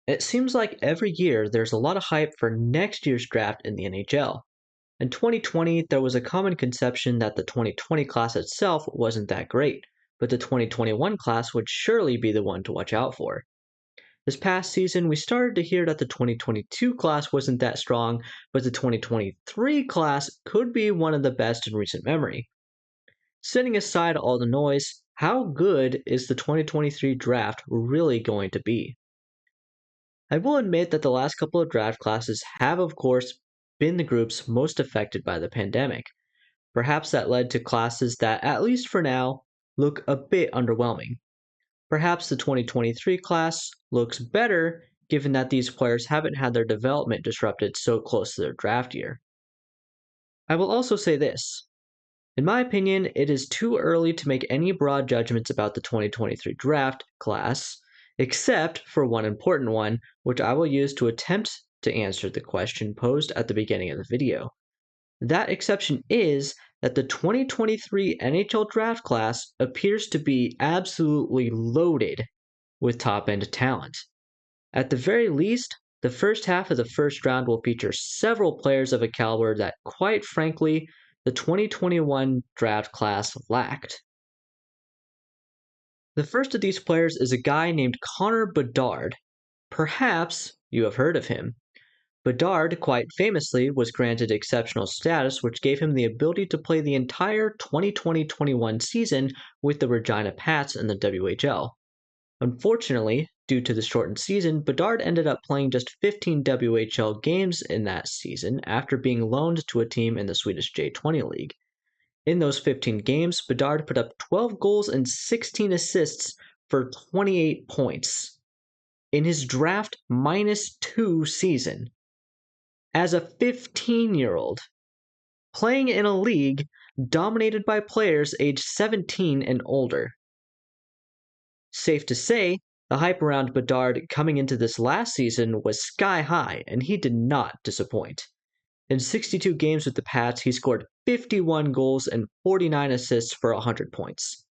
It seems like every year there's a lot of hype for next year's draft in the NHL. In 2020, there was a common conception that the 2020 class itself wasn't that great, but the 2021 class would surely be the one to watch out for. This past season, we started to hear that the 2022 class wasn't that strong, but the 2023 class could be one of the best in recent memory. Setting aside all the noise, how good is the 2023 draft really going to be? I will admit that the last couple of draft classes have, of course, been the groups most affected by the pandemic. Perhaps that led to classes that, at least for now, look a bit underwhelming. Perhaps the 2023 class looks better given that these players haven't had their development disrupted so close to their draft year. I will also say this. In my opinion, it is too early to make any broad judgments about the 2023 draft class, except for one important one, which I will use to attempt to answer the question posed at the beginning of the video. That exception is that the 2023 NHL draft class appears to be absolutely loaded with top-end talent. At the very least, the first half of the first round will feature several players of a caliber that, quite frankly, the 2021 draft class lacked. The first of these players is a guy named Connor Bedard. Perhaps you have heard of him. Bedard, quite famously, was granted exceptional status, which gave him the ability to play the entire 2020-21 season with the Regina Pats in the WHL. Unfortunately, due to the shortened season, Bedard ended up playing just 15 WHL games in that season after being loaned to a team in the Swedish J20 League. In those 15 games, Bedard put up 12 goals and 16 assists for 28 points in his draft -2 season. As a 15-year-old, playing in a league dominated by players aged 17 and older. Safe to say, the hype around Bedard coming into this last season was sky high, and he did not disappoint. In 62 games with the Pats, he scored 51 goals and 49 assists for 100 points.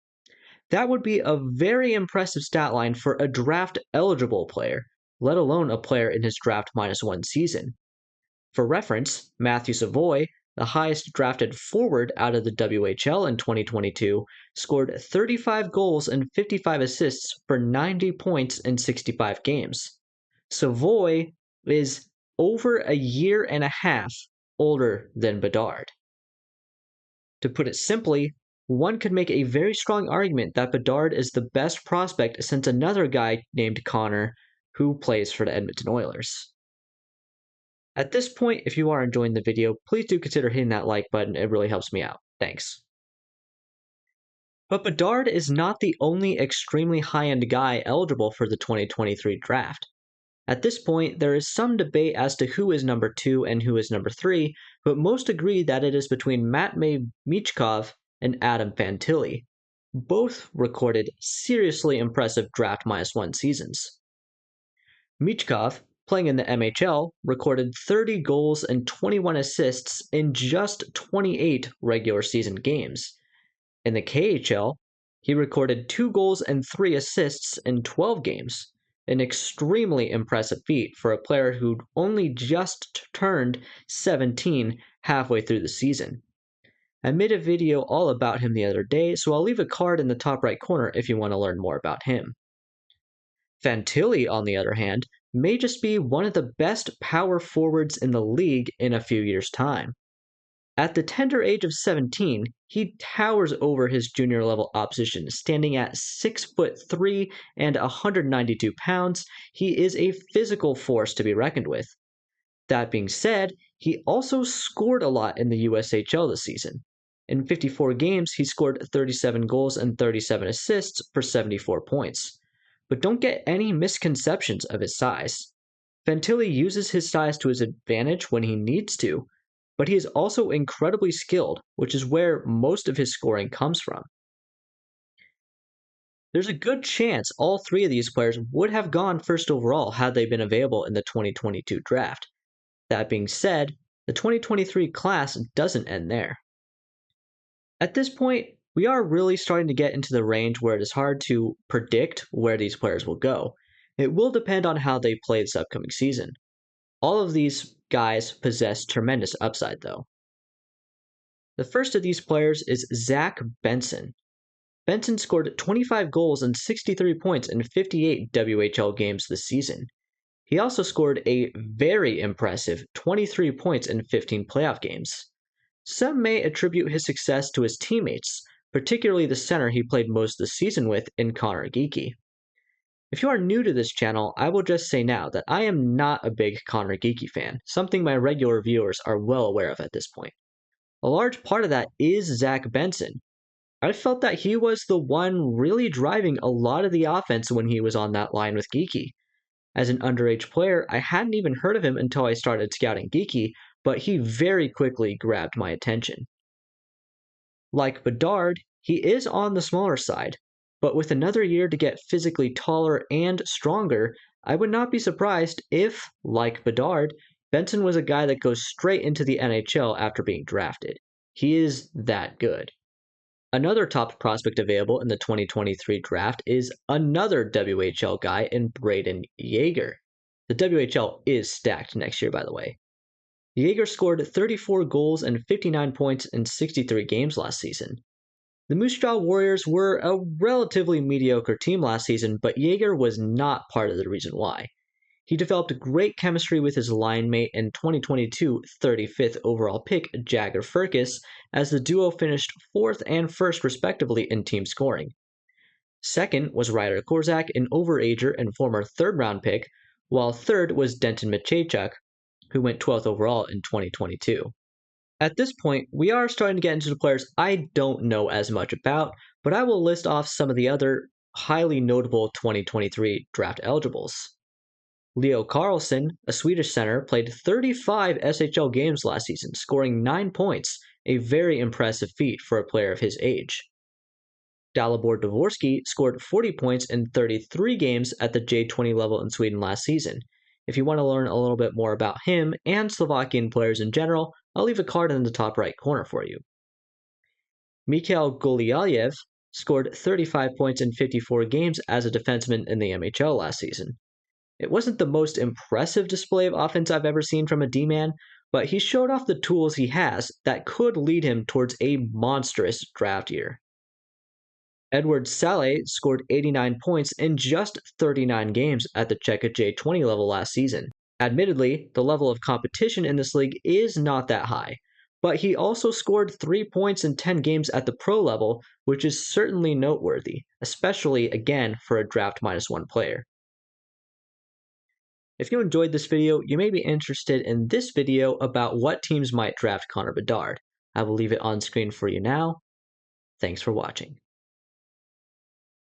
That would be a very impressive stat line for a draft-eligible player, let alone a player in his draft -1 season. For reference, Matthew Savoy, the highest drafted forward out of the WHL in 2022, scored 35 goals and 55 assists for 90 points in 65 games. Savoy is over a year and a half older than Bedard. To put it simply, one could make a very strong argument that Bedard is the best prospect since another guy named Connor who plays for the Edmonton Oilers. At this point, if you are enjoying the video, please do consider hitting that like button. It really helps me out. Thanks. But Bedard is not the only extremely high-end guy eligible for the 2023 draft. At this point, there is some debate as to who is number 2 and who is number 3, but most agree that it is between Matvei Michkov and Adam Fantilli. Both recorded seriously impressive draft -1 seasons. Michkov, playing in the MHL, recorded 30 goals and 21 assists in just 28 regular season games. In the KHL, he recorded 2 goals and 3 assists in 12 games, an extremely impressive feat for a player who'd only just turned 17 halfway through the season. I made a video all about him the other day, so I'll leave a card in the top right corner if you want to learn more about him. Fantilli, on the other hand, may just be one of the best power forwards in the league in a few years' time. At the tender age of 17, he towers over his junior level opposition, standing at 6'3" and 192 pounds. He is a physical force to be reckoned with. That being said, he also scored a lot in the USHL this season. In 54 games, he scored 37 goals and 37 assists for 74 points. But don't get any misconceptions of his size. Fantilli uses his size to his advantage when he needs to, but he is also incredibly skilled, which is where most of his scoring comes from. There's a good chance all 3 of these players would have gone first overall had they been available in the 2022 draft. That being said, the 2023 class doesn't end there. At this point, we are really starting to get into the range where it is hard to predict where these players will go. It will depend on how they play this upcoming season. All of these guys possess tremendous upside, though. The first of these players is Zach Benson. Benson scored 25 goals and 63 points in 58 WHL games this season. He also scored a very impressive 23 points in 15 playoff games. Some may attribute his success to his teammates, particularly the center he played most of the season with in Connor Geekie. If you are new to this channel, I will just say now that I am not a big Connor Geekie fan, something my regular viewers are well aware of at this point. A large part of that is Zach Benson. I felt that he was the one really driving a lot of the offense when he was on that line with Geekie. As an underage player, I hadn't even heard of him until I started scouting Geekie, but he very quickly grabbed my attention. Like Bedard, he is on the smaller side, but with another year to get physically taller and stronger, I would not be surprised if, like Bedard, Benson was a guy that goes straight into the NHL after being drafted. He is that good. Another top prospect available in the 2023 draft is another WHL guy in Brayden Yager. The WHL is stacked next year, by the way. Yager scored 34 goals and 59 points in 63 games last season. The Moose Jaw Warriors were a relatively mediocre team last season, but Yager was not part of the reason why. He developed great chemistry with his line mate and 2022 35th overall pick Jagger Firkus, as the duo finished 4th and 1st respectively in team scoring. Second was Ryder Korzak, an overager and former 3rd round pick, while third was Denton Mateychuk, who went 12th overall in 2022. At this point, we are starting to get into the players I don't know as much about, but I will list off some of the other highly notable 2023 draft eligibles. Leo Carlsson, a Swedish center, played 35 SHL games last season, scoring 9 points, a very impressive feat for a player of his age. Dalibor Dvorsky scored 40 points in 33 games at the J20 level in Sweden last season. If you want to learn a little bit more about him and Slovakian players in general, I'll leave a card in the top right corner for you. Mikhail Goliayev scored 35 points in 54 games as a defenseman in the MHL last season. It wasn't the most impressive display of offense I've ever seen from a D-man, but he showed off the tools he has that could lead him towards a monstrous draft year. Edward Saleh scored 89 points in just 39 games at the Czech J20 level last season. Admittedly, the level of competition in this league is not that high, but he also scored 3 points in 10 games at the pro level, which is certainly noteworthy, especially again for a draft -1 player. If you enjoyed this video, you may be interested in this video about what teams might draft Connor Bedard. I will leave it on screen for you now. Thanks for watching.